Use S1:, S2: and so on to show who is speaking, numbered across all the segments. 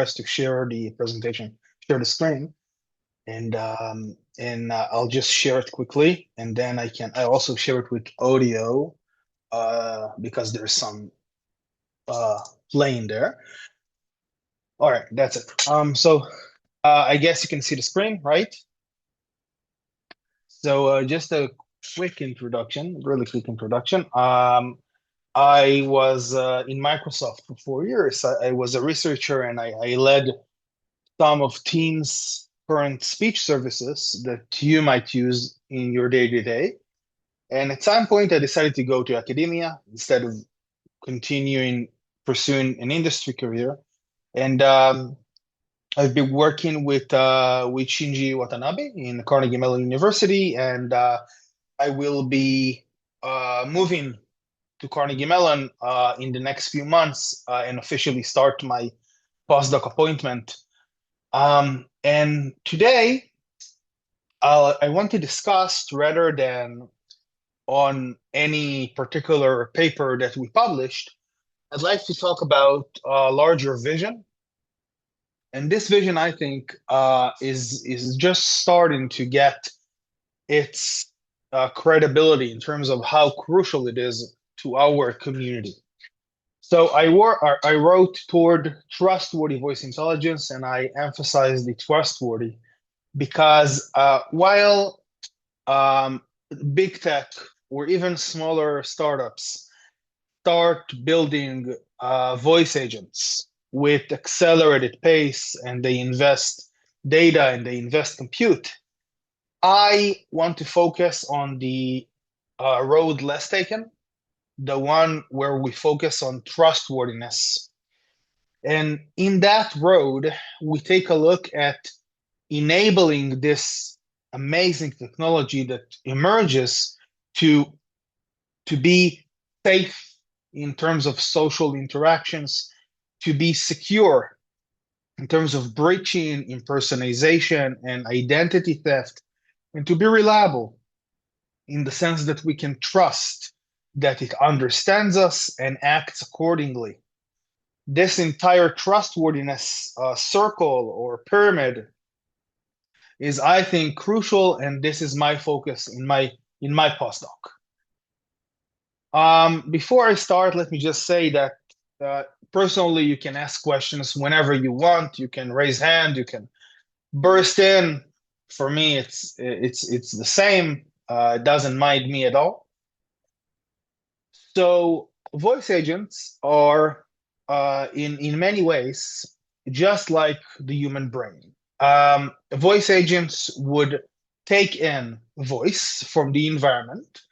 S1: to share the presentation, share the screen, and I'll just share it quickly, and then I also share it with audio because there's some playing there. All right, that's it. So I guess you can see the screen, right? So just a quick introduction, really quick introduction. I was in Microsoft for 4 years. I was a researcher, and I led some of Teams' current speech services that you might use in your day-to-day. And at some point, I decided to go to academia instead of continuing pursuing an industry career. And I've been working with Shinji Watanabe in Carnegie Mellon University, and I will be moving to Carnegie Mellon in the next few months and officially start my postdoc appointment. And today, I want to discuss, rather than on any particular paper that we published, I'd like to talk about a larger vision. And this vision, I think, is just starting to get its credibility in terms of how crucial it is to our community. So I wrote toward trustworthy voice intelligence, and I emphasized the trustworthy because while big tech or even smaller startups start building voice agents with accelerated pace, and they invest data and they invest compute, I want to focus on the road less taken, the one where we focus on trustworthiness. And in that road, we take a look at enabling this amazing technology that emerges to be safe in terms of social interactions, to be secure in terms of breaching, impersonation, and identity theft, and to be reliable in the sense that we can trust that it understands us and acts accordingly. This entire trustworthiness circle or pyramid is, I think, crucial, and this is my focus in my postdoc. Before I start, let me just say that personally, you can ask questions whenever you want. You can raise hand. You can burst in. For me, it's the same. It doesn't mind me at all. So voice agents are, in many ways, just like the human brain. Voice agents would take in voice from the environment,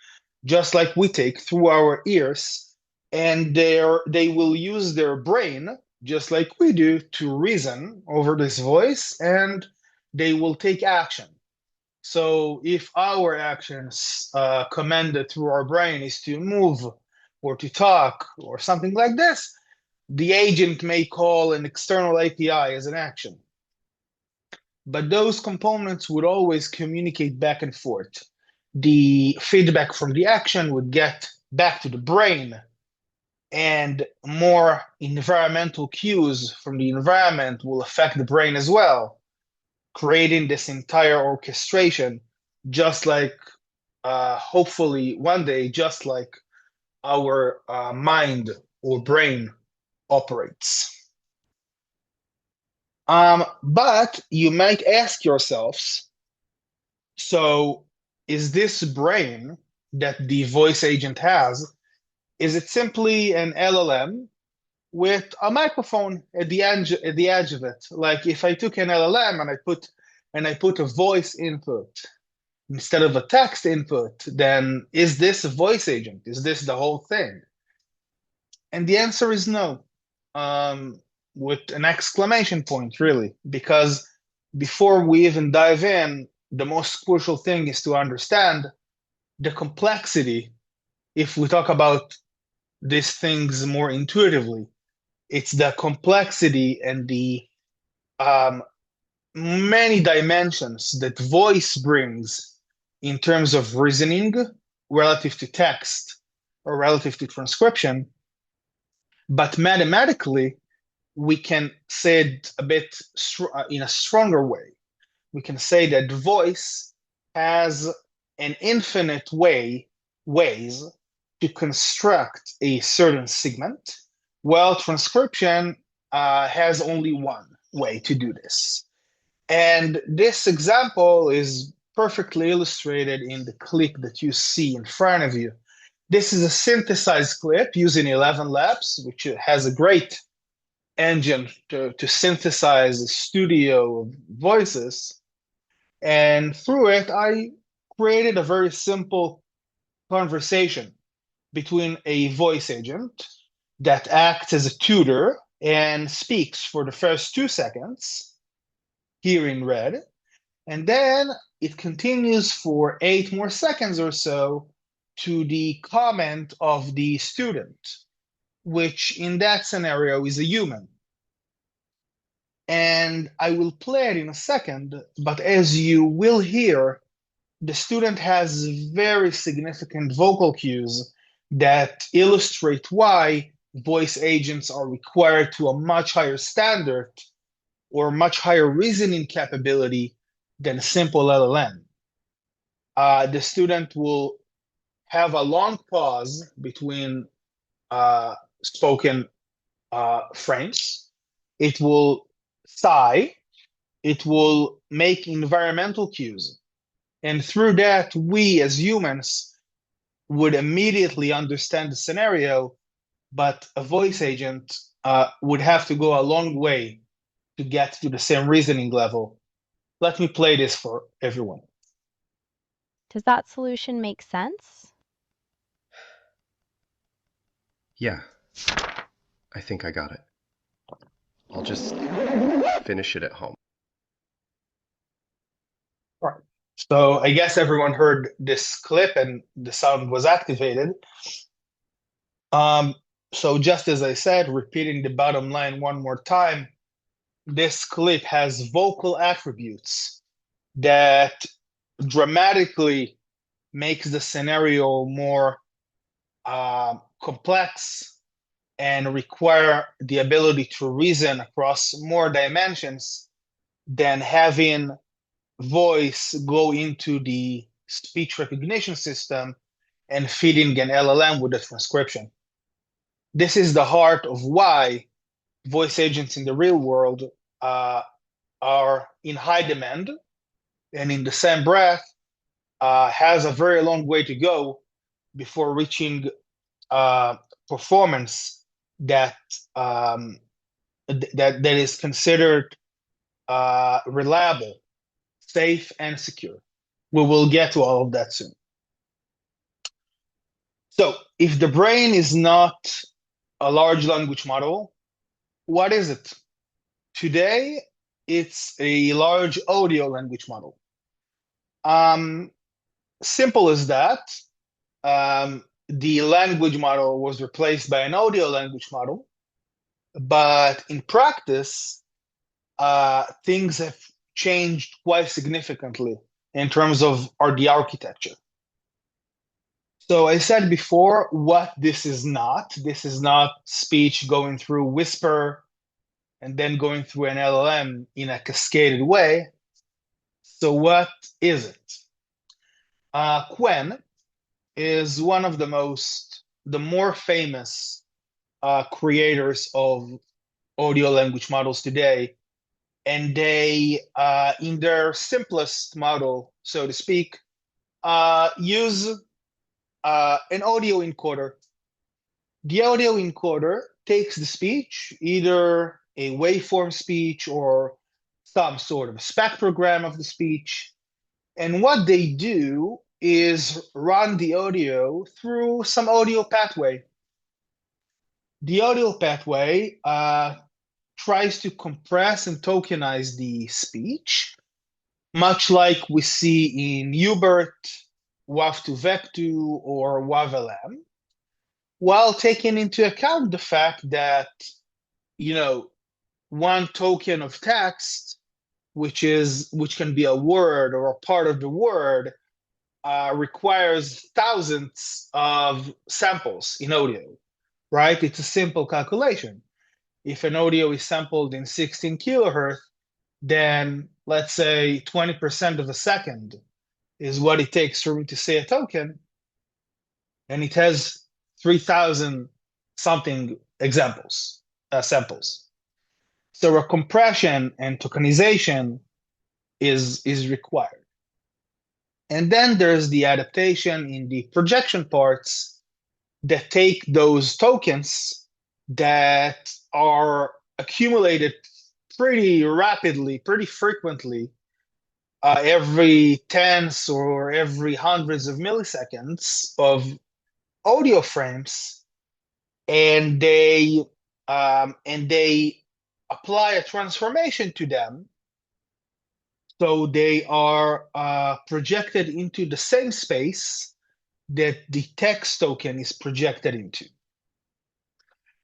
S1: just like we take through our ears, and they will use their brain, just like we do, to reason over this voice, and they will take action. So if our actions commanded through our brain is to move or to talk or something like this, the agent may call an external API as an action. But those components would always communicate back and forth. The feedback from the action would get back to the brain, and more environmental cues from the environment will affect the brain as well, creating this entire orchestration, just like, hopefully one day, just like our mind or brain operates. But you might ask yourselves, so is this brain that the voice agent has, is it simply an LLM with a microphone at the edge of it? Like if I took an LLM and I put a voice input instead of a text input, then is this a voice agent? Is this the whole thing? And the answer is no, with an exclamation point, really, because before we even dive in, the most crucial thing is to understand the complexity. If we talk about these things more intuitively, it's the complexity and the many dimensions that voice brings in terms of reasoning relative to text or relative to transcription. But mathematically, we can say it a bit in a stronger way. We can say that voice has an infinite ways to construct a certain segment, while transcription has only one way to do this. And this example is perfectly illustrated in the clip that you see in front of you. This is a synthesized clip using 11 Labs, which has a great engine to synthesize a studio of voices. And through it, I created a very simple conversation between a voice agent that acts as a tutor and speaks for the first 2 seconds, here in red, and then it continues for 8 more seconds or so to the comment of the student, which in that scenario is a human. And I will play it in a second, but as you will hear, the student has very significant vocal cues that illustrate why voice agents are required to a much higher standard or much higher reasoning capability than a simple LLM. The student will have a long pause between spoken frames. It will sigh. It will make environmental cues. And through that, we as humans would immediately understand the scenario, but a voice agent would have to go a long way to get to the same reasoning level. Let me play this for everyone.
S2: Does that solution make sense?
S3: Yeah, I think I got it. I'll just finish it at home.
S1: All right. So I guess everyone heard this clip and the sound was activated. So just as I said, repeating the bottom line one more time, this clip has vocal attributes that dramatically makes the scenario more complex and require the ability to reason across more dimensions than having voice go into the speech recognition system and feeding an LLM with a transcription. This is the heart of why voice agents in the real world are in high demand, and in the same breath has a very long way to go before reaching performance that is considered reliable, safe, and secure. We will get to all of that soon. So if the brain is not a large language model, what is it? Today, it's a large audio language model. Simple as that. The language model was replaced by an audio language model, but in practice, things have changed quite significantly in terms of the architecture. So I said before what this is not. This is not speech going through Whisper and then going through an LLM in a cascaded way. So what is it? Cohen is one of the more famous creators of audio language models today. And they, in their simplest model, so to speak, use an audio encoder. The audio encoder takes the speech, either a waveform speech or some sort of spectrogram of the speech. And what they do is run the audio through some audio pathway. The audio pathway tries to compress and tokenize the speech, much like we see in Hubert, WAV2Vec2, or WAV-LM, while taking into account the fact that, one token of text, which can be a word or a part of the word, requires thousands of samples in audio, right? It's a simple calculation. if an audio is sampled in 16 kilohertz, then let's say 20% of a second is what it takes for me to say a token, and it has 3,000 something samples. So a compression and tokenization is required. And then there's the adaptation in the projection parts that take those tokens that are accumulated pretty rapidly, pretty frequently, every tens or every hundreds of milliseconds of audio frames, and they apply a transformation to them, so they are projected into the same space that the text token is projected into,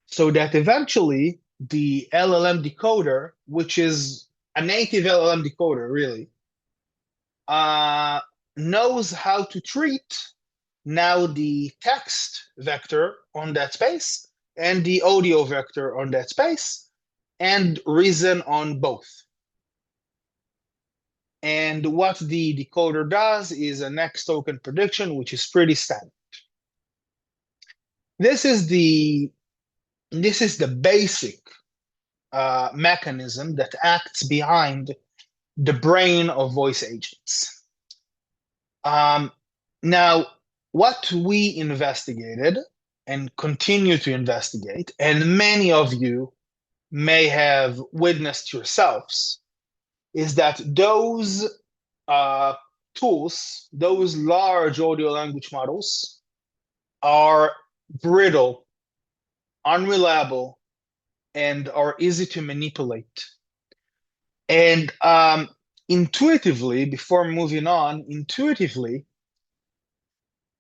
S1: so that eventually the LLM decoder, which is a native LLM decoder really, knows how to treat now the text vector on that space and the audio vector on that space, and reason on both. And what the decoder does is a next token prediction, which is pretty standard. This is the basic mechanism that acts behind the brain of voice agents. Now, what we investigated and continue to investigate, and many of you may have witnessed yourselves, is that those tools, those large audio language models, are brittle, unreliable, and are easy to manipulate. And intuitively, before moving on,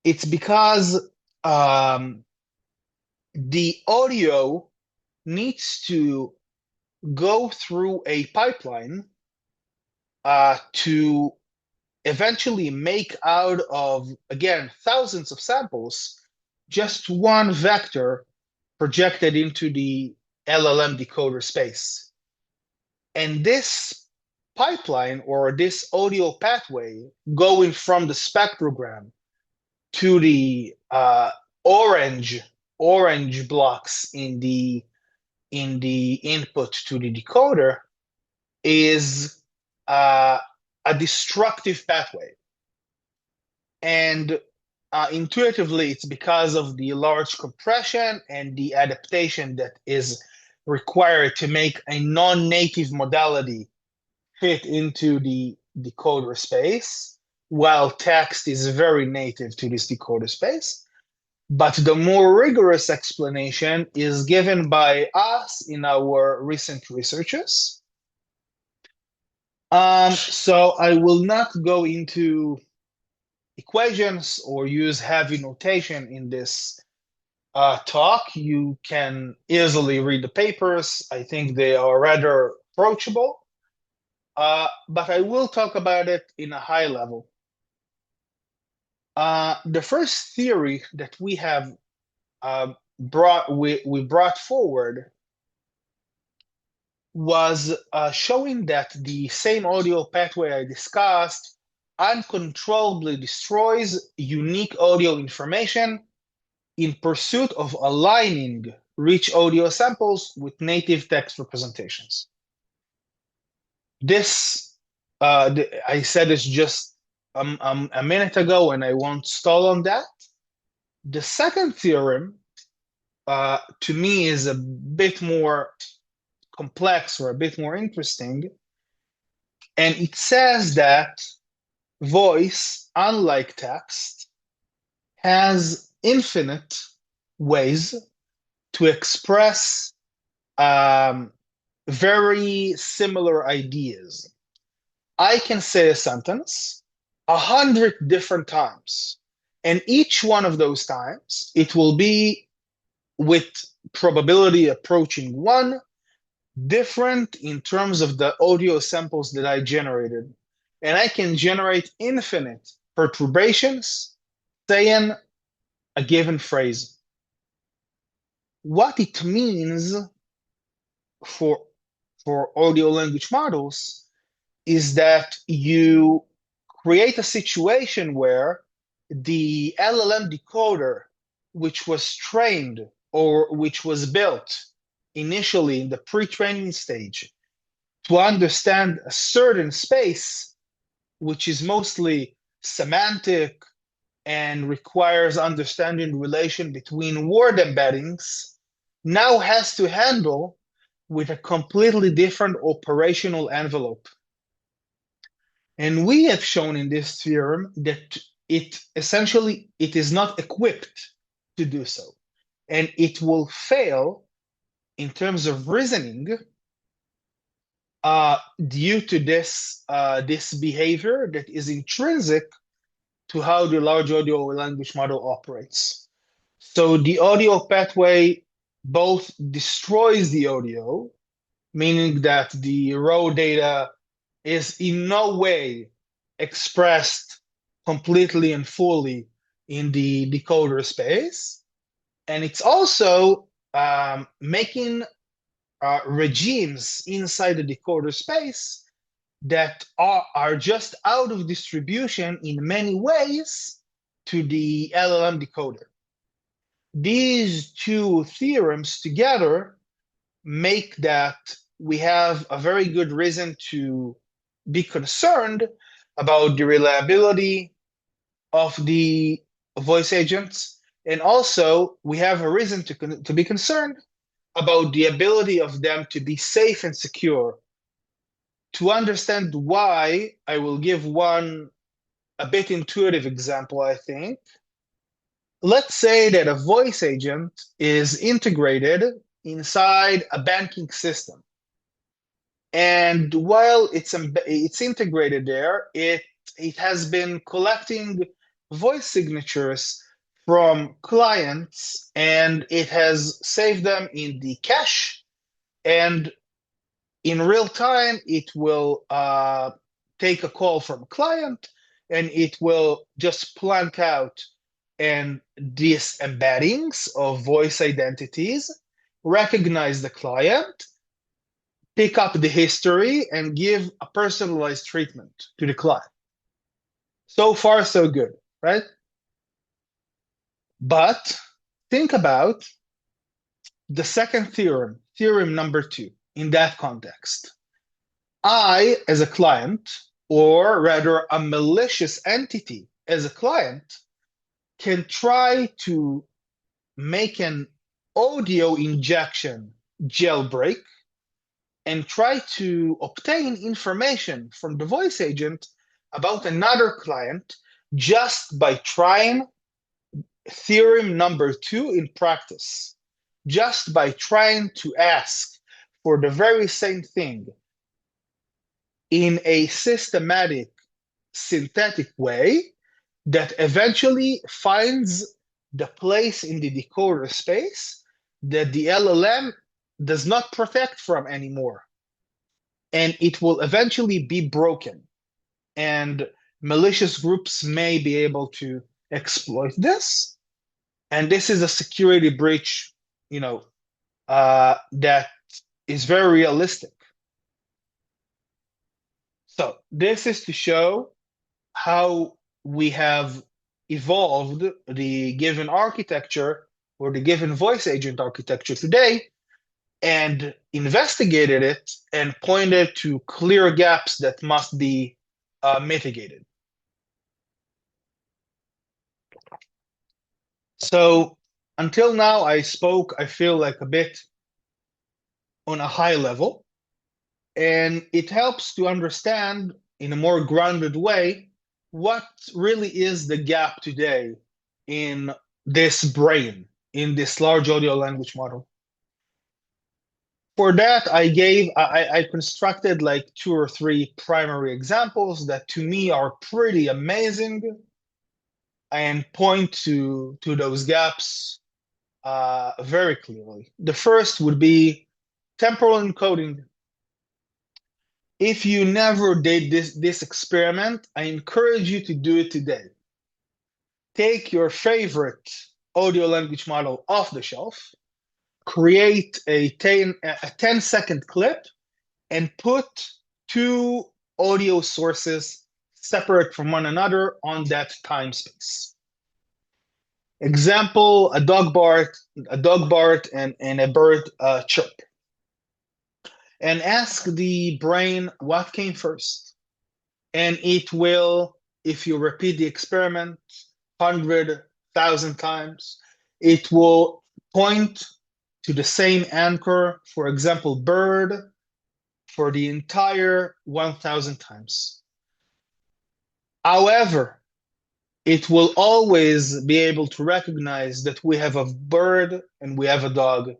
S1: it's because the audio needs to go through a pipeline to eventually make out of, again, thousands of samples, just one vector projected into the LLM decoder space. And this pipeline, or this audio pathway, going from the spectrogram to the orange blocks in the input to the decoder, is a destructive pathway. And intuitively, it's because of the large compression and the adaptation that is required to make a non-native modality fit into the decoder space, while text is very native to this decoder space. But the more rigorous explanation is given by us in our recent researches. So I will not go into equations or use heavy notation in this talk. You can easily read the papers. I think they are rather approachable. But I will talk about it in a high level. The first theory that we have brought forward was showing that the same audio pathway I discussed uncontrollably destroys unique audio information in pursuit of aligning rich audio samples with native text representations. This, I said this just a minute ago, and I won't stall on that. The second theorem, to me, is a bit more complex, or a bit more interesting, and it says that voice, unlike text, has infinite ways to express very similar ideas. I can say a sentence 100 different times, and each one of those times it will be with probability approaching 1, different in terms of the audio samples that I generated. And I can generate infinite perturbations saying a given phrase. What it means for audio language models is that you create a situation where the LLM decoder, which was trained or which was built initially in the pre-training stage to understand a certain space, which is mostly semantic and requires understanding relation between word embeddings, now has to handle with a completely different operational envelope. And we have shown in this theorem that it is not equipped to do so. And it will fail in terms of reasoning due to this behavior that is intrinsic to how the large audio language model operates. So the audio pathway both destroys the audio, meaning that the raw data is in no way expressed completely and fully in the decoder space. And it's also making regimes inside the decoder space that are just out of distribution in many ways to the LLM decoder. These two theorems together make that we have a very good reason to be concerned about the reliability of the voice agents. And also, we have a reason to be concerned about the ability of them to be safe and secure. To understand why, I will give a bit intuitive example, I think. Let's say that a voice agent is integrated inside a banking system. And while it's integrated there, it has been collecting voice signatures from clients, and it has saved them in the cache, and in real time, it will take a call from a client, and it will just plank out and these embeddings of voice identities, recognize the client, pick up the history, and give a personalized treatment to the client. So far, so good, right? But think about the second theorem, theorem number 2, in that context. I, as a client, or rather a malicious entity as a client, can try to make an audio injection jailbreak and try to obtain information from the voice agent about another client just by trying theorem number 2 in practice, just by trying to ask for the very same thing in a systematic, synthetic way that eventually finds the place in the decoder space that the LLM does not protect from anymore. And it will eventually be broken. And malicious groups may be able to exploit this. And this is a security breach, that is very realistic. So this is to show how we have evolved the given architecture or the given voice agent architecture today and investigated it and pointed to clear gaps that must be mitigated. So until now, I feel like a bit on a high level, and it helps to understand in a more grounded way what really is the gap today in this brain, in this large audio language model. For that, I constructed like 2 or 3 primary examples that to me are pretty amazing and point to those gaps very clearly. The first would be temporal encoding. If you never did this experiment, I encourage you to do it today. Take your favorite audio language model off the shelf, create a 10-second clip and put two audio sources separate from one another on that time space. Example, a dog bark and a bird chirp. And ask the brain what came first. And it will, if you repeat the experiment 100,000 times, it will point to the same anchor, for example, bird, for the entire 1,000 times. However, it will always be able to recognize that we have a bird and we have a dog,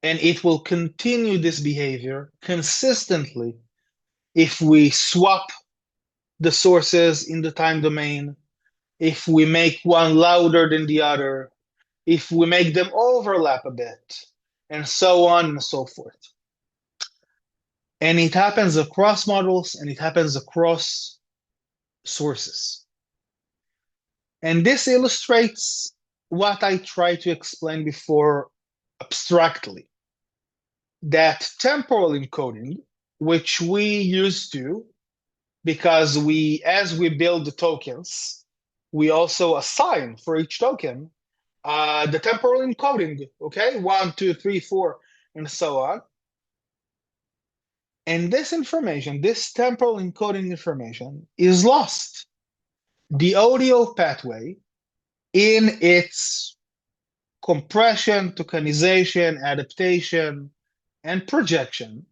S1: and it will continue this behavior consistently if we swap the sources in the time domain, if we make one louder than the other, if we make them overlap a bit, and so on and so forth. And it happens across models, and it happens across sources. And this illustrates what I tried to explain before abstractly, that temporal encoding, which we used to, because as we build the tokens, we also assign for each token the temporal encoding, okay? 1, 2, 3, 4, and so on. And this information, this temporal encoding information, is lost. The audio pathway, in its compression, tokenization, adaptation, and projection,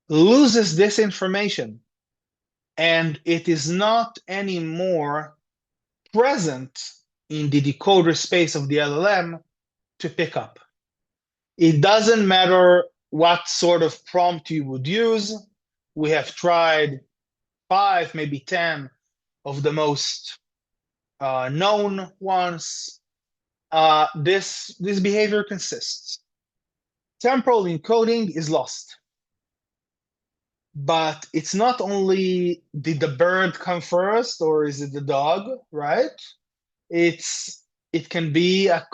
S1: loses this information, and it is not anymore present in the decoder space of the LLM to pick up. It doesn't matter what sort of prompt you would use. We have tried 5, maybe 10 of the most known ones. This behavior consists. Temporal encoding is lost. But it's not only did the bird come first or is it the dog, right? It can be a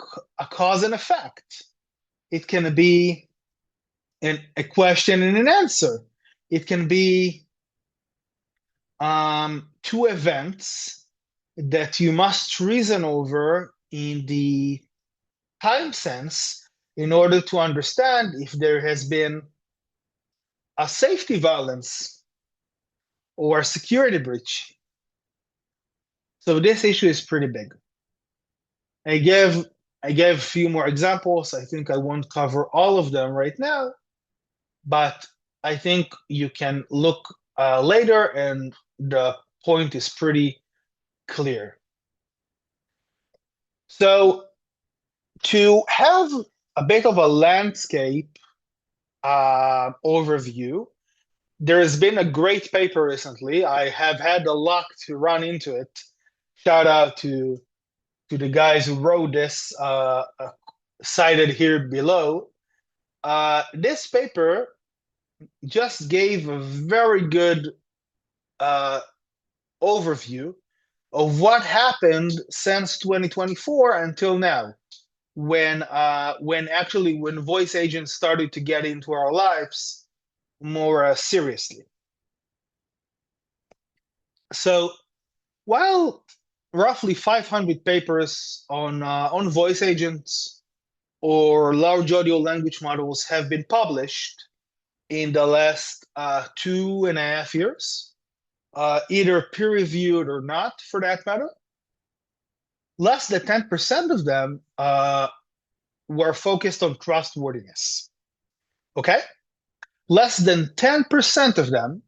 S1: cause and effect. It can be a question and an answer. It can be two events that you must reason over in the time sense in order to understand if there has been a safety violence or a security breach. So this issue is pretty big. I gave a few more examples. I think I won't cover all of them right now, but I think you can look later and the point is pretty clear. So to have a bit of a landscape overview, there has been a great paper recently. I have had the luck to run into it. Shout out to the guys who wrote this, cited here below. This paper just gave a very good overview of what happened since 2024 until now, when voice agents started to get into our lives more seriously. So while roughly 500 papers on voice agents or large audio language models have been published in the last 2.5 years, either peer-reviewed or not for that matter, less than 10% of them were focused on trustworthiness, okay? Less than 10% of them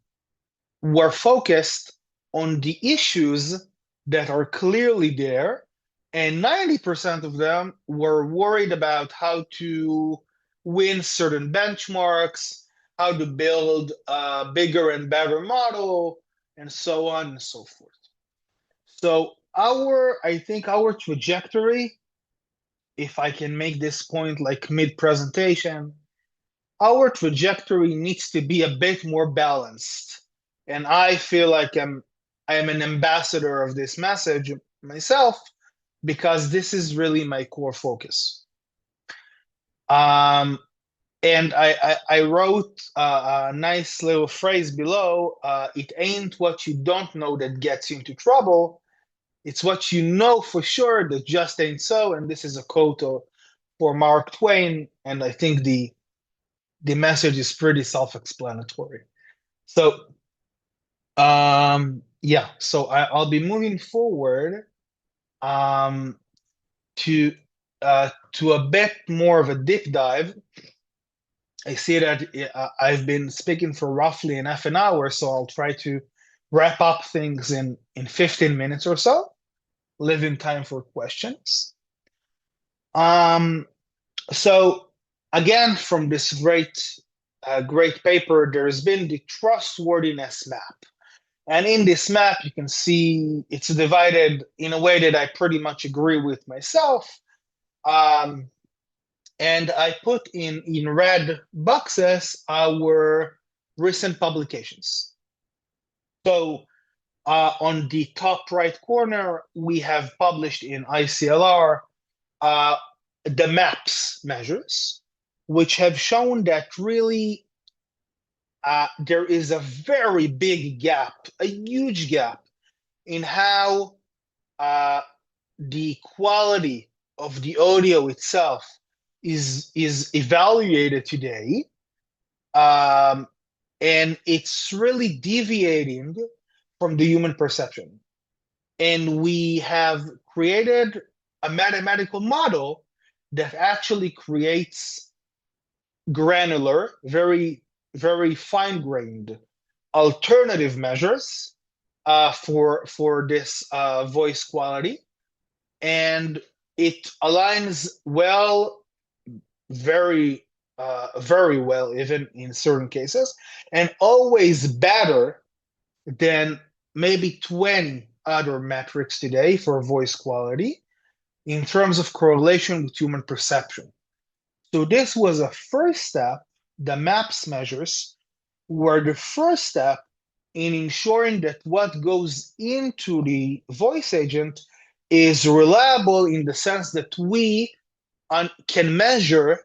S1: were focused on the issues that are clearly there, and 90% of them were worried about how to win certain benchmarks, how to build a bigger and better model, and so on and so forth. So I think our trajectory, if I can make this point like mid-presentation, our trajectory needs to be a bit more balanced. And I feel like I am an ambassador of this message myself, because this is really my core focus. And I wrote a nice little phrase below, it ain't what you don't know that gets you into trouble, it's what you know for sure that just ain't so. And this is a quote for Mark Twain, and I think the message is pretty self-explanatory. So yeah, so I'll be moving forward to a bit more of a deep dive. I see that I've been speaking for roughly an half an hour, so I'll try to wrap up things in 15 minutes or so, leaving time for questions. So again, from this great paper, there's been the trustworthiness map. And in this map, you can see it's divided in a way that I pretty much agree with myself. And I put in red boxes our recent publications. So on the top right corner, we have published in ICLR the MAPS measures, which have shown that really there is a very big gap, a huge gap, in how the quality of the audio itself is evaluated today, and it's really deviating from the human perception. And we have created a mathematical model that actually creates granular, very, very fine-grained alternative measures for this voice quality. And it aligns well, very well, even in certain cases, and always better than maybe 20 other metrics today for voice quality in terms of correlation with human perception. So this was a first step. The MAPS measures were the first step in ensuring that what goes into the voice agent is reliable in the sense that we can measure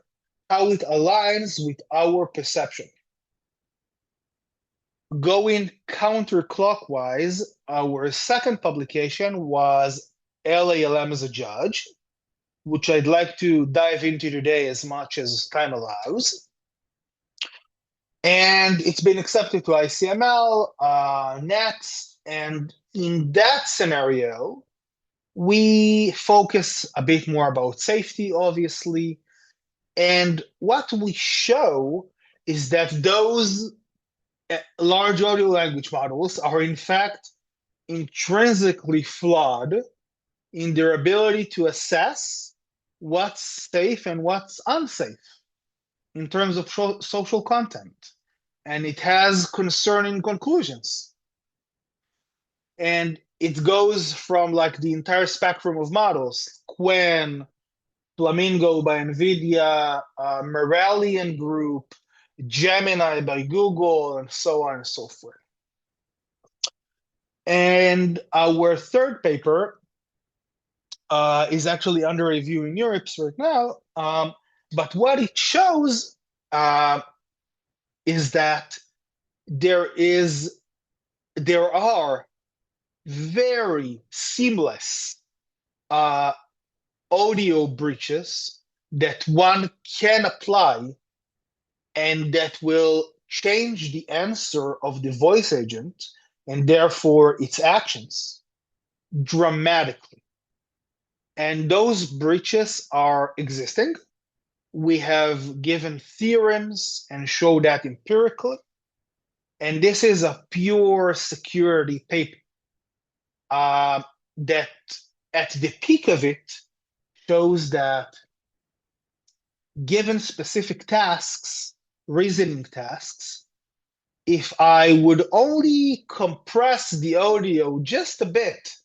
S1: how it aligns with our perception. Going counterclockwise, our second publication was LALM as a Judge, which I'd like to dive into today as much as time allows. And it's been accepted to ICML next. And in that scenario, we focus a bit more about safety, obviously. And what we show is that those large audio language models are in fact intrinsically flawed in their ability to assess what's safe and what's unsafe in terms of social content. And it has concerning conclusions. And it goes from like the entire spectrum of models, Cohen, Flamingo by NVIDIA, Merellian Group, Gemini by Google, and so on and so forth. And our third paper is actually under review in Europe right now. But what it shows is that there are very seamless audio breaches that one can apply and that will change the answer of the voice agent and therefore its actions dramatically. And those breaches are existing. We have given theorems and show that empirically. And this is a pure security paper that at the peak of it shows that given specific tasks, reasoning tasks, if I would only compress the audio just a bit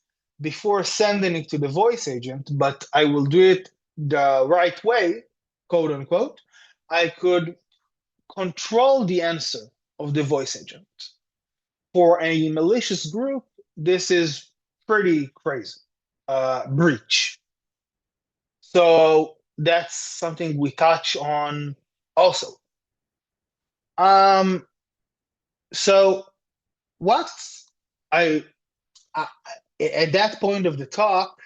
S1: before sending it to the voice agent, but I will do it the right way, quote unquote, I could control the answer of the voice agent. For a malicious group, this is pretty crazy breach. So that's something we touch on also. So what I at that point of the talk,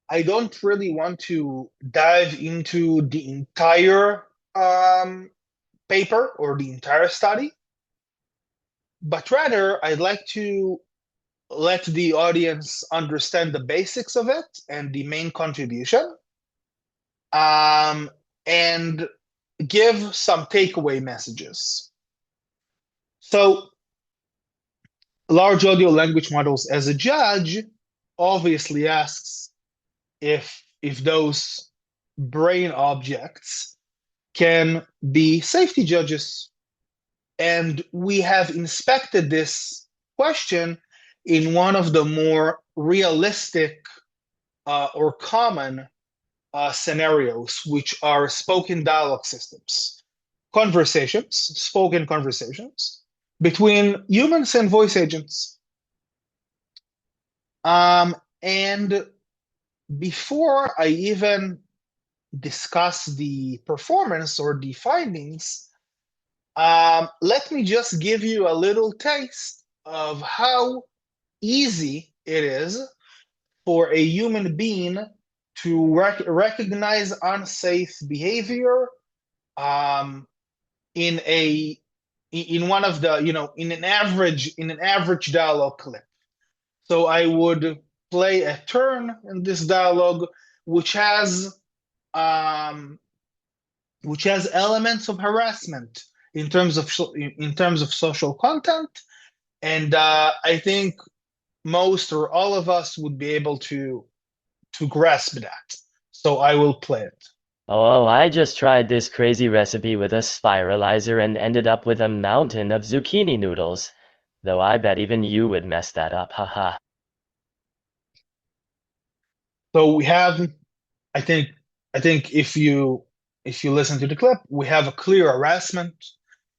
S1: I don't really want to dive into the entire paper or the entire study, but rather I'd like to let the audience understand the basics of it and the main contribution, and give some takeaway messages. So, large audio language models as a judge obviously asks if those brain objects can be safety judges. And we have inspected this question in one of the more realistic or common scenarios, which are spoken dialogue systems, spoken conversations between humans and voice agents. And before I even discuss the performance or the findings, let me just give you a little taste of how easy it is for a human being to recognize unsafe behavior in one of the in an average dialogue clip. So I would play a turn in this dialogue which has elements of harassment in terms of social content, and I think most or all of us would be able to grasp that. So I will play it.
S4: Oh, I just tried this crazy recipe with a spiralizer and ended up with a mountain of zucchini noodles. Though I bet even you would mess that up, haha.
S1: So we have, I think if you listen to the clip, we have a clear harassment.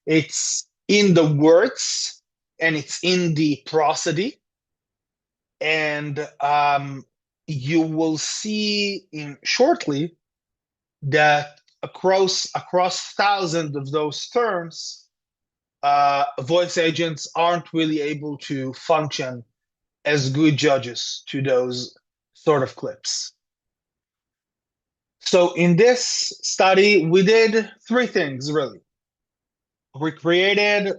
S1: It's in the words and it's in the prosody, and you will see shortly that across thousands of those terms, voice agents aren't really able to function as good judges to those sort of clips. So in this study, we did three things, really. We created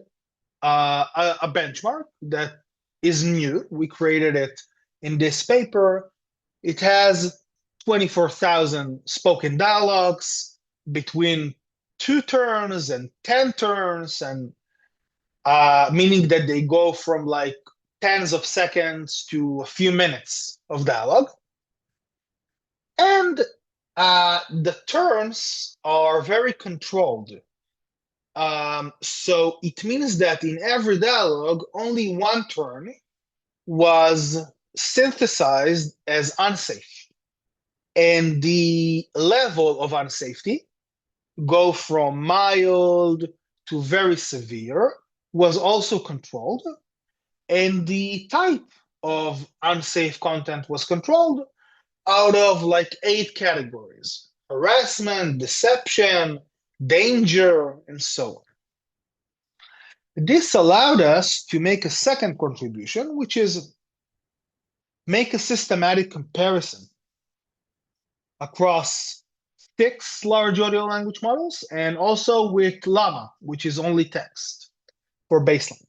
S1: a benchmark that is new. We created it in this paper. It has 24,000 spoken dialogues between 2 turns and 10 turns, and meaning that they go from like tens of seconds to a few minutes of dialogue. And the turns are very controlled. So it means that in every dialogue, only one turn was synthesized as unsafe. And the level of unsafety go from mild to very severe was also controlled. And the type of unsafe content was controlled out of like 8 categories: harassment, deception, danger, and so on. This allowed us to make a second contribution, which is make a systematic comparison across 6 large audio language models and also with Llama, which is only text for baseline.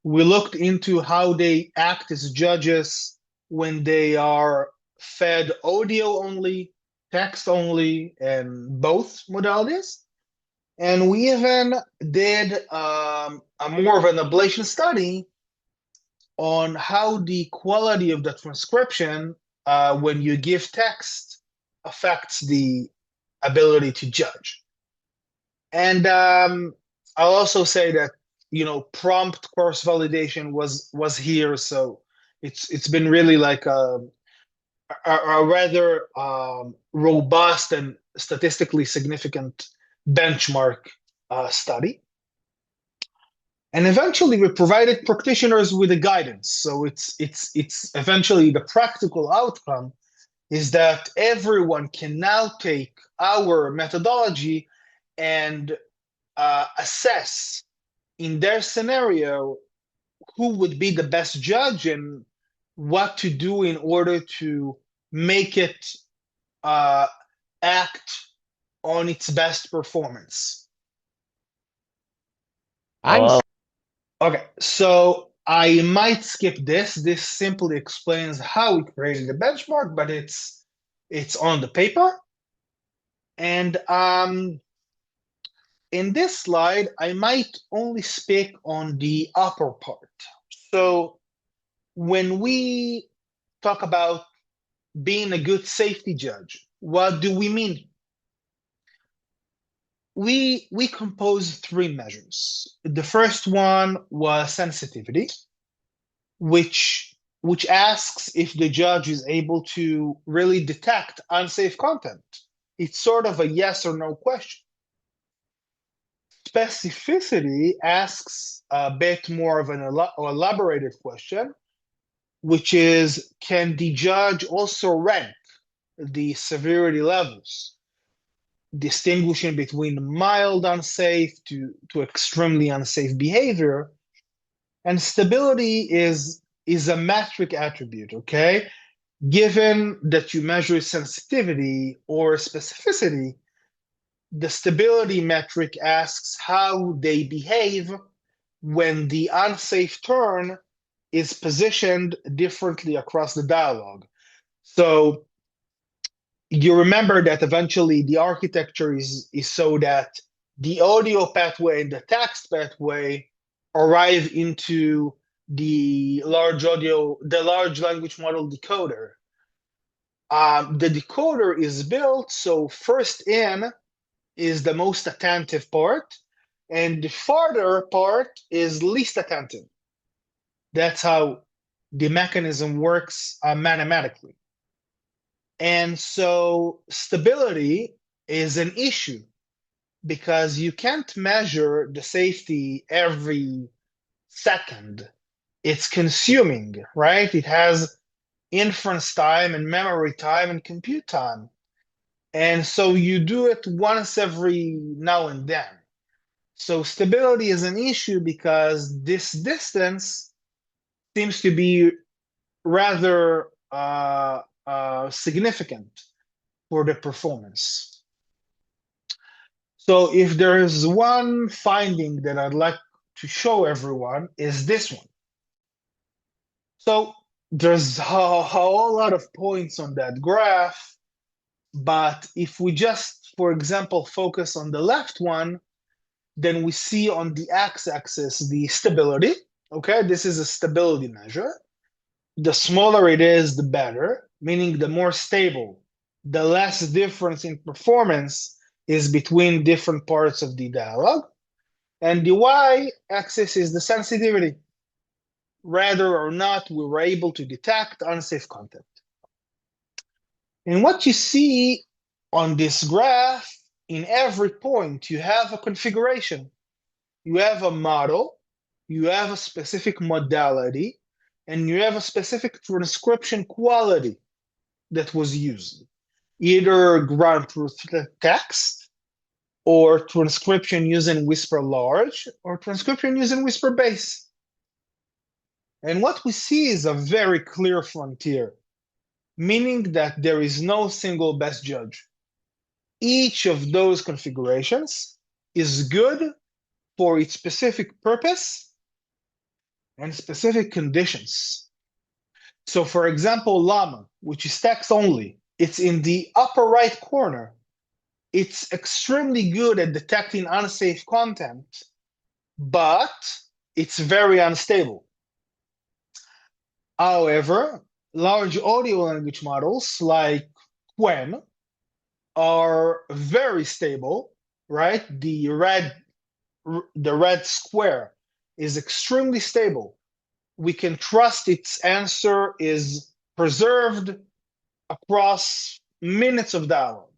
S1: We looked into how they act as judges when they are fed audio only, text only, and both modalities. And we even did a more of an ablation study on how the quality of the transcription when you give text affects the ability to judge. And I'll also say that prompt course validation was here, so it's been really like a rather robust and statistically significant benchmark study. And eventually we provided practitioners with a guidance. So it's eventually the practical outcome is that everyone can now take our methodology and assess in their scenario who would be the best judge and what to do in order to make it act on its best performance. Okay, so I might skip this. This simply explains how we created the benchmark, but it's on the paper. And in this slide, I might only speak on the upper part. So when we talk about being a good safety judge, what do we mean? We composed 3 measures. The first one was sensitivity, which asks if the judge is able to really detect unsafe content. It's sort of a yes or no question. Specificity asks a bit more of an elaborated question, which is, can the judge also rank the severity levels, distinguishing between mild unsafe to extremely unsafe behavior? And stability is a metric attribute, okay? Given that you measure sensitivity or specificity, the stability metric asks how they behave when the unsafe turn is positioned differently across the dialogue. So you remember that eventually the architecture is so that the audio pathway and the text pathway arrive into the large language model decoder. The decoder is built so first in is the most attentive part, and the farther part is least attentive. That's how the mechanism works mathematically. And so stability is an issue because you can't measure the safety every second. It's consuming, right? It has inference time and memory time and compute time. And so you do it once every now and then. So stability is an issue because this distance seems to be rather significant for the performance. So if there is one finding that I'd like to show everyone is this one. So there's a whole lot of points on that graph, but if we just, for example, focus on the left one, then we see on the x-axis the stability. Okay, this is a stability measure. The smaller it is, the better, meaning the more stable, the less difference in performance is between different parts of the dialogue. And the y-axis is the sensitivity. Whether or not we were able to detect unsafe content. And what you see on this graph, in every point, you have a configuration. You have a model, you have a specific modality, and you have a specific transcription quality that was used. Either ground truth text, or transcription using whisper large, or transcription using whisper base. And what we see is a very clear frontier, meaning that there is no single best judge. Each of those configurations is good for its specific purpose and specific conditions. So for example, llama, which is text only, it's in the upper right corner. It's extremely good at detecting unsafe content, but it's very unstable. However, large audio language models like Cohen are very stable, right? The red square is extremely stable. We can trust its answer is preserved across minutes of dialogue,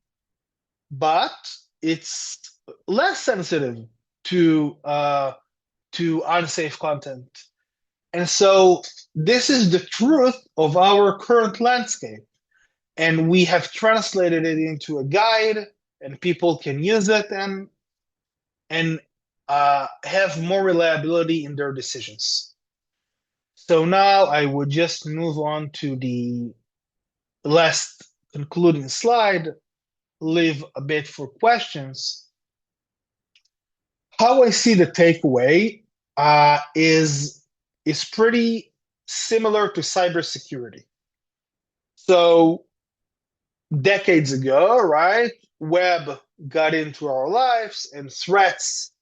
S1: but it's less sensitive to unsafe content. And so this is the truth of our current landscape. and we have translated it into a guide, and people can use it and have more reliability in their decisions. So now I would just move on to the last concluding slide, leave a bit for questions. How I see the takeaway is pretty similar to cybersecurity. So decades ago, right, web got into our lives and threats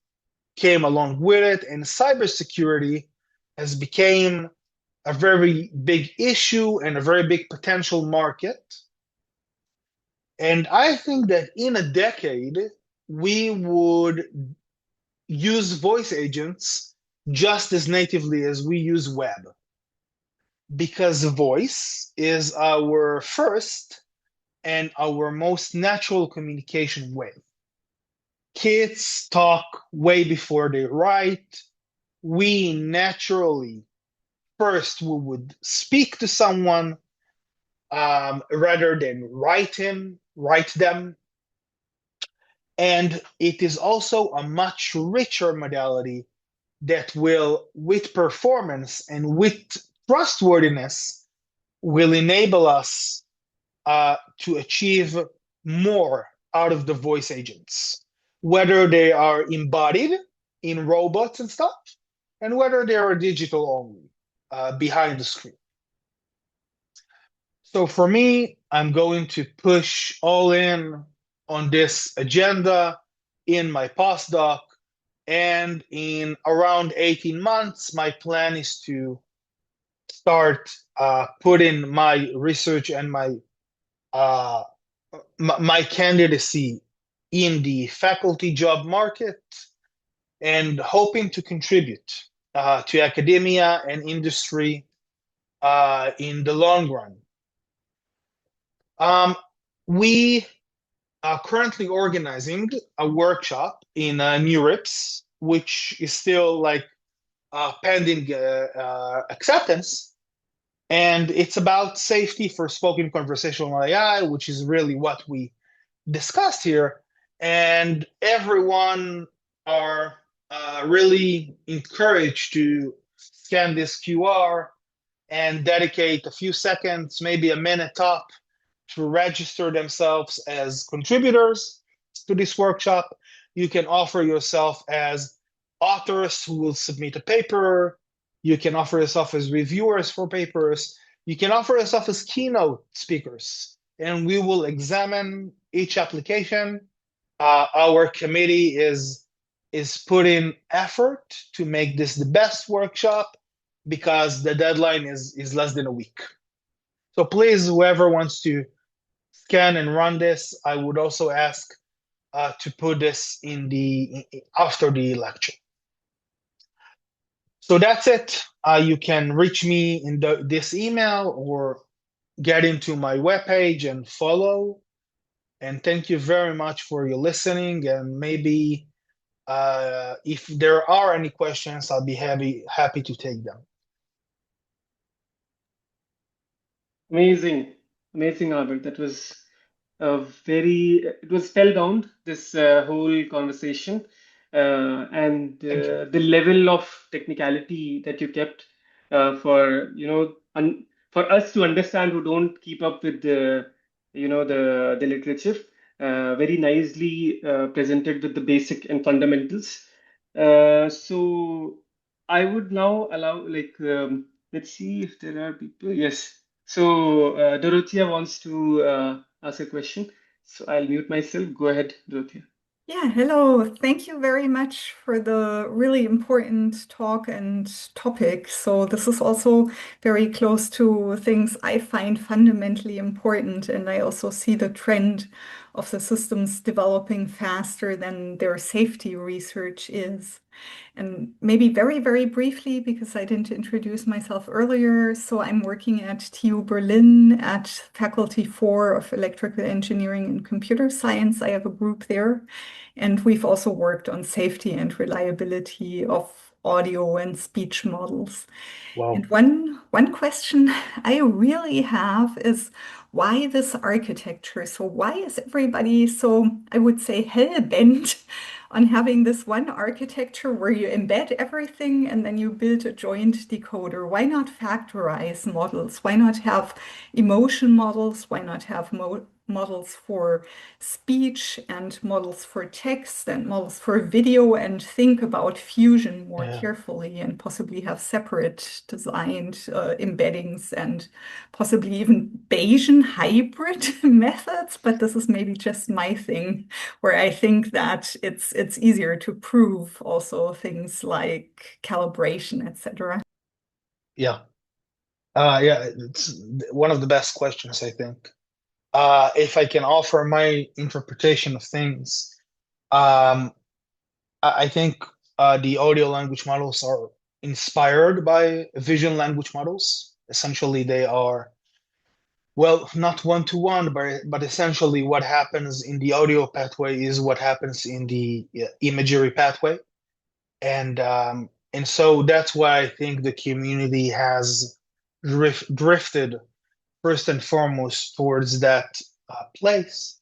S1: came along with it, and cybersecurity has become a very big issue and a very big potential market. And I think that in a decade, we would use voice agents just as natively as we use web, because voice is our first and our most natural communication way. Kids talk way before they write. We naturally, first, we would speak to someone rather than write them. And it is also a much richer modality that will, with performance and with trustworthiness, will enable us to achieve more out of the voice agents, whether they are embodied in robots and stuff, and whether they are digital only, behind the screen. So for me, I'm going to push all in on this agenda in my postdoc, and in around 18 months, my plan is to start putting my research and my candidacy in the faculty job market, and hoping to contribute to academia and industry in the long run. We are currently organizing a workshop in NeurIPS, which is still like pending acceptance. And it's about safety for spoken conversational AI, which is really what we discussed here. And everyone are really encouraged to scan this QR and dedicate a few seconds, maybe a minute top, to register themselves as contributors to this workshop. You can offer yourself as authors who will submit a paper. You can offer yourself as reviewers for papers. You can offer yourself as keynote speakers, and we will examine each application. Our committee is putting effort to make this the best workshop, because the deadline is less than a week. So please, whoever wants to scan and run this, I would also ask to put this in after the lecture. So that's it. You can reach me in this email or get into my webpage and follow. And thank you very much for your listening. And maybe if there are any questions, I'll be happy to take them.
S5: Amazing, Albert. That was it was spellbound, this whole conversation, and the level of technicality that you kept for for us to understand who don't keep up with the the literature, very nicely presented with the basic and fundamentals. So I would now allow, let's see if there are people. Yes. So Dorothea wants to ask a question. So I'll mute myself. Go ahead, Dorothea.
S6: Yeah, hello. Thank you very much for the really important talk and topic. So this is also very close to things I find fundamentally important, and I also see the trend of the systems developing faster than their safety research is. And maybe very, very briefly, because I didn't introduce myself earlier. So I'm working at TU Berlin at Faculty 4 of Electrical Engineering and Computer Science. I have a group there. And we've also worked on safety and reliability of audio and speech models.
S1: Wow.
S6: And one question I really have is why this architecture? So why is everybody so, I would say, hell-bent on having this one architecture where you embed everything and then you build a joint decoder? Why not factorize models? Why not have emotion models? Why not have models for speech and models for text and models for video, and think about fusion more
S1: Yeah.
S6: carefully and possibly have separate designed embeddings and possibly even Bayesian hybrid methods? But this is maybe just my thing, where I think that it's easier to prove also things like calibration, etc.
S1: Yeah. Yeah, it's one of the best questions, I think. If I can offer my interpretation of things, I think the audio language models are inspired by vision language models. Essentially, they are, well, not one-to-one, but essentially what happens in the audio pathway is what happens in the imagery pathway. And so that's why I think the community has drifted first and foremost towards that place.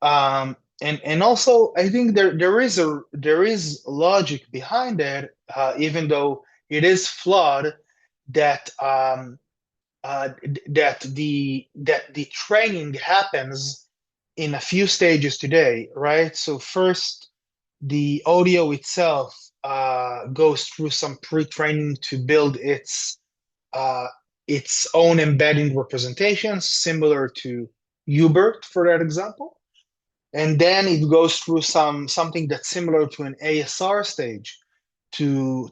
S1: And also I think there is logic behind it, even though it is flawed, that that the training happens in a few stages today, right? So first, the audio itself goes through some pre-training to build its own embedding representations, similar to Hubert, for that example. And then it goes through something that's similar to an ASR stage to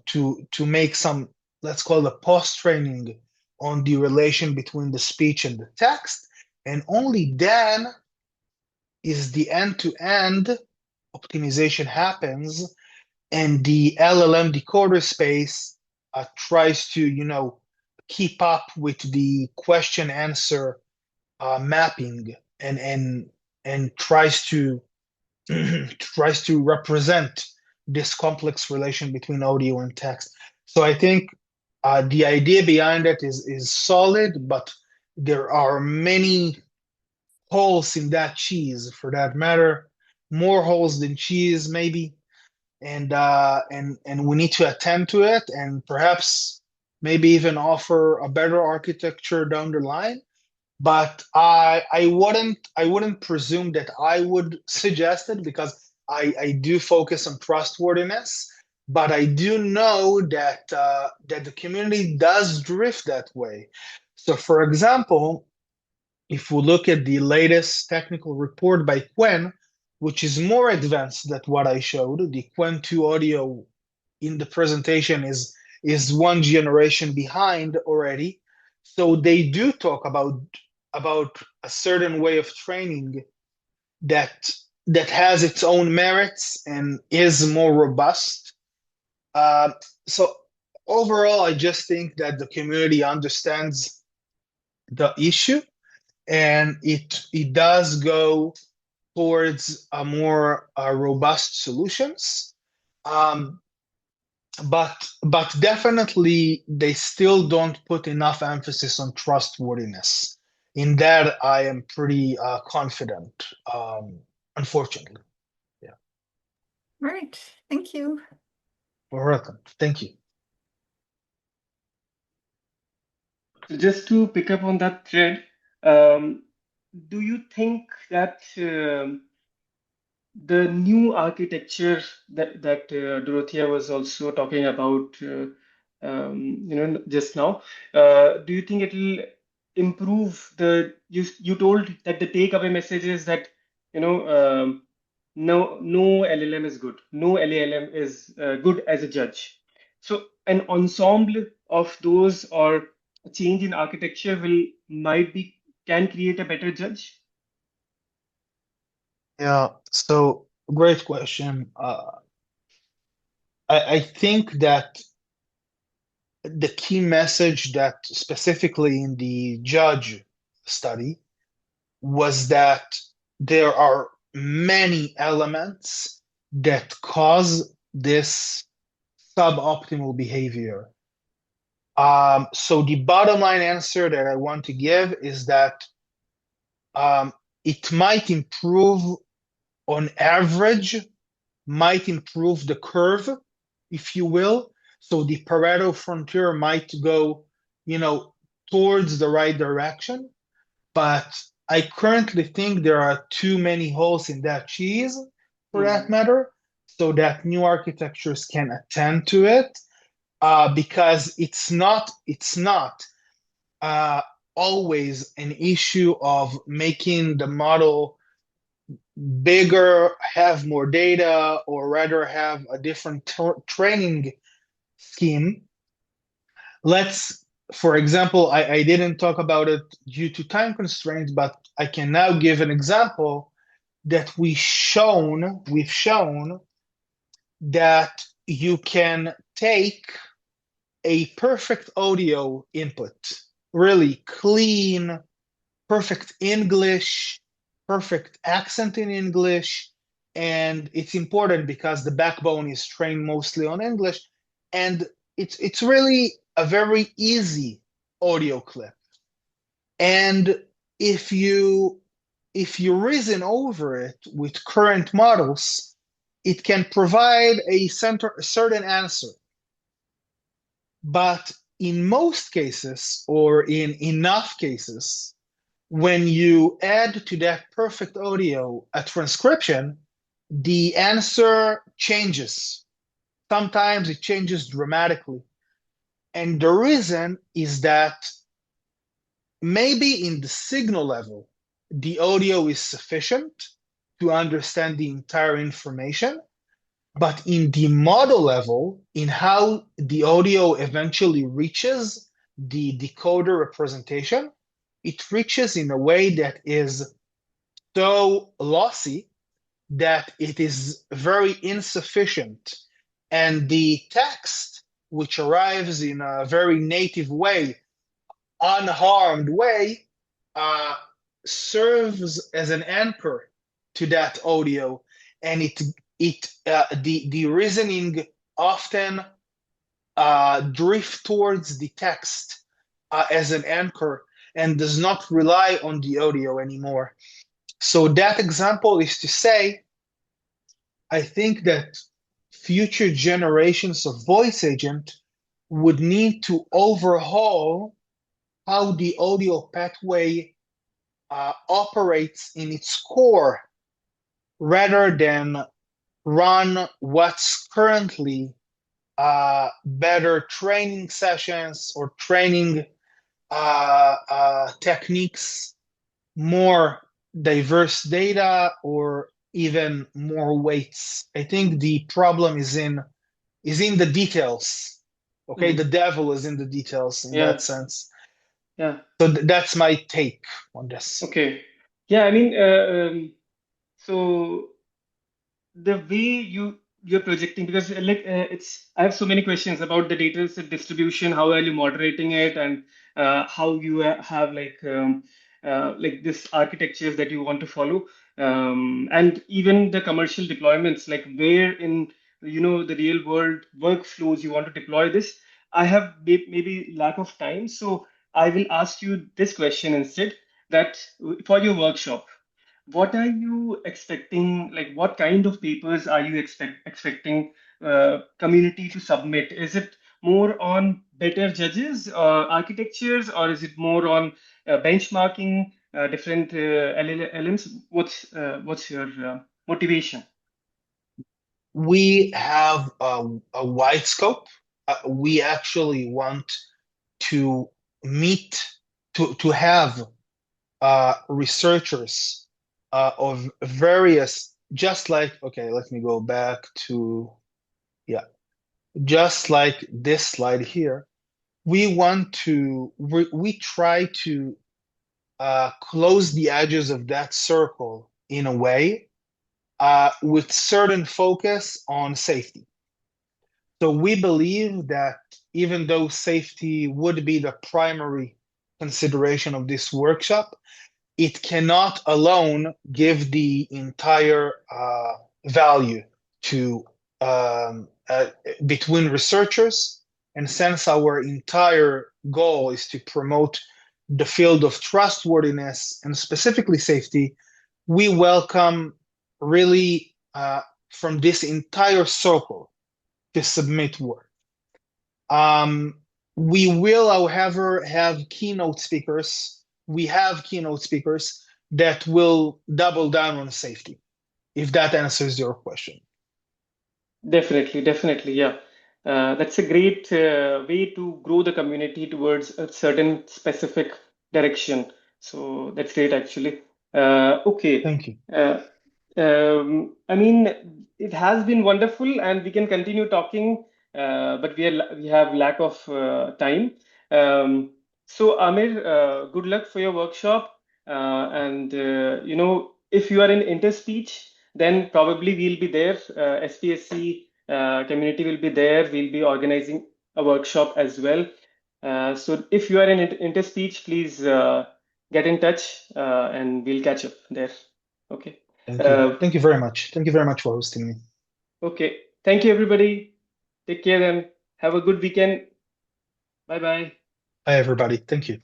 S1: make some, let's call it, post-training on the relation between the speech and the text. And only then is the end-to-end optimization happens, and the LLM decoder space tries to, keep up with the question answer mapping and tries to represent this complex relation between audio and text. So I think the idea behind it is solid, but there are many holes in that cheese, for that matter, more holes than cheese, maybe. And we need to attend to it, and perhaps maybe even offer a better architecture down the line. But I wouldn't presume that I would suggest it, because I do focus on trustworthiness. But I do know that that the community does drift that way. So, for example, if we look at the latest technical report by Cohen, which is more advanced than what I showed, the Cohen 2 audio in the presentation is one generation behind already. So they do talk about a certain way of training that has its own merits and is more robust. So overall, I just think that the community understands the issue, and it does go towards a more robust solutions. But definitely they still don't put enough emphasis on trustworthiness. In that, I am pretty confident, unfortunately. Yeah.
S6: Right. Thank you.
S1: You're welcome. Thank you.
S5: So just to pick up on that thread, do you think that the new architecture that Dorothea was also talking about, just now, do you think it will improve you told that the takeaway message is that, no LLM is good. No LLM is good as a judge. So an ensemble of those, or a change in architecture, can create a better judge?
S1: Yeah. So great question. I think that the key message that specifically in the judge study was that there are many elements that cause this suboptimal behavior. So the bottom line answer that I want to give is that it might improve on average, might improve the curve, if you will. So the Pareto frontier might go, towards the right direction. But I currently think there are too many holes in that cheese, for that matter, so that new architectures can attend to it, because it's not always an issue of making the model bigger, have more data, or rather have a different training scheme. For example, I didn't talk about it due to time constraints, but I can now give an example that we've shown that you can take a perfect audio input, really clean, perfect English, perfect accent in English, and it's important because the backbone is trained mostly on English, and it's really a very easy audio clip. And if you reason over it with current models, it can provide a certain answer. But in most cases, or in enough cases, when you add to that perfect audio a transcription, the answer changes. Sometimes it changes dramatically. And the reason is that maybe in the signal level, the audio is sufficient to understand the entire information, but in the model level, in how the audio eventually reaches the decoder representation, it reaches in a way that is so lossy that it is very insufficient. And the text, which arrives in a very native way, unharmed way, serves as an anchor to that audio, and the reasoning often drift towards the text as an anchor and does not rely on the audio anymore. So that example is to say, I think that future generations of voice agent would need to overhaul how the audio pathway operates in its core, rather than run what's currently better training sessions or training techniques, more diverse data, or even more weights. I think the problem is in the details. Okay, the devil is in the details in that sense.
S5: Yeah.
S1: So that's my take on this.
S5: Okay. Yeah, I mean, so the way you're projecting, because I have so many questions about the data set distribution, how are you moderating it, and how you have like this architectures that you want to follow, and even the commercial deployments, like where in the real world workflows you want to deploy this. I have maybe lack of time, so I will ask you this question instead, that for your workshop, what are you expecting? Like, what kind of papers are you expecting community to submit? Is it more on better judges or architectures, or is it more on benchmarking different LLMs? What's your motivation?
S1: We have a wide scope. We actually want to have researchers of various, just like, okay, let me go back to, just like this slide here. We try to close the edges of that circle in a way with certain focus on safety. So we believe that even though safety would be the primary consideration of this workshop, it cannot alone give the entire value to between researchers. And since our entire goal is to promote the field of trustworthiness and specifically safety, we welcome really from this entire circle to submit work. We will, however, have keynote speakers. We have keynote speakers that will double down on safety, if that answers your question.
S5: Definitely, yeah. That's a great way to grow the community towards a certain specific direction. So that's great, actually. Okay.
S1: Thank you.
S5: I mean, it has been wonderful, and we can continue talking, but we have lack of time. So Amir, good luck for your workshop. And if you are in interspeech, then probably we'll be there. SPSC community will be there. We'll be organizing a workshop as well. So if you are in interspeech, please get in touch, and we'll catch up there. Okay.
S1: Thank you. Thank you very much. Thank you very much for hosting me.
S5: Okay. Thank you, everybody. Take care and have a good weekend. Bye-bye.
S1: Bye, everybody. Thank you.